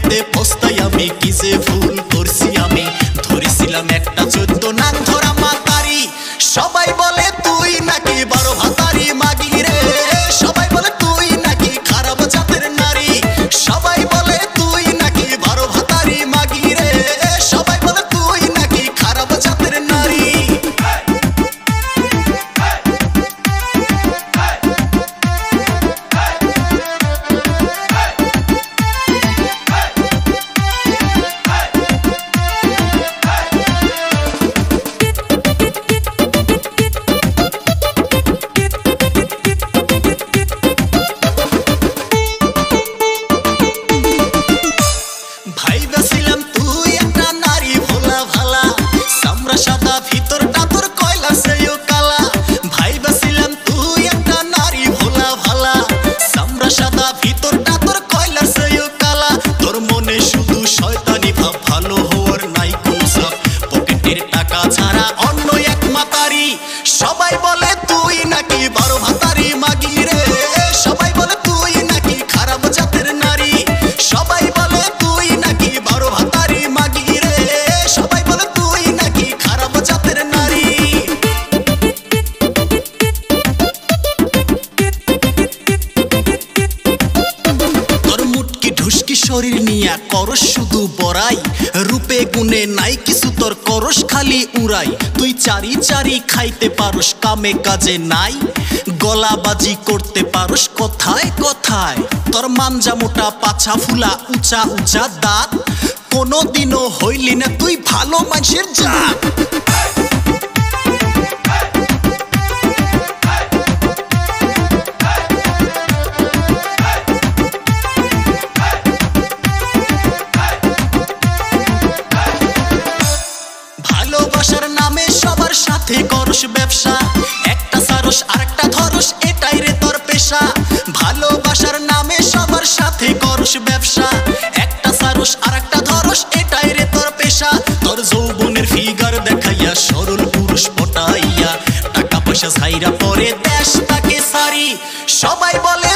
প্রেমেতে পস্তাই আমি, কি যে ভুল করছি আমি। ধরেছিলাম একটা 14 নাক ধরা মাতারি, সবাই বলে তুই নাকি 12 ভাতারি মাগি রে। সবাই বলে তুই নাকি খারাপ জাতের নারী, সবাই বলে তুই নাকি 12 ভাতারি মাগি রে। সবাই বলে তুই নাকি খারাপ জাতের নারী। ভাইবেছিলাম তুই একটা নারী ভোলা ভালা, সামরা সাদা ভিতরটা তোর কয়লা সেও কালা। ভাইবেছিলাম তুই একটা নারী ভোলা ভালা, সামরা সাদা ভিতরটা তোর কয়লা সেও কালা। তোর মনে শুধু শয়তানি ভাব, ভালো হওয়ার নাই কোন সাপ। পকেটের টাকা ছাড়া অন্য এক মাতারি, সবাই বলে তুই নাকি 12 ভাতারি মাগি রে। সবাই বলে তুই নাকি খারাপ জাতের নারী, সবাই বলে তুই নাকি 12 ভাতারি মাগি রে। সবাই বলে তুই নাকি খারাপ জাতের নারী। তোর মুটকি ঢুসকি শরীর নিয়া করস শুধু বড়াই, রূপে গুণে নাই কিছু তোর করস খালি উড়াই। তুই চারি চারি খাইতে পারস, কামে কাজে নাই, গলাবাজি করতে পারস কথায় কথায়। তোর মানজা মোটা পাছা ফুলা উঁচা উঁচা দাঁত, কোনোদিনও হইলি না তুই ভালো মানুষের জাত। ভালোবাসার নামে সবার সাথে করস ব্যবসা, একটা সারস আরেকটা ধরস এটাই রে তোর পেশা। ভালোবাসার নামে সবার সাথে করস ব্যবসা, একটা সারস আরেকটা ধরস এটাই রে তোর পেশা। তোর যৌবনের ফিগার দেখাইয়া সরল পুরুষ পটাইয়া, টাকা পয়সা ছাইরা পরে দেশ তাকে সারি। সবাই বলে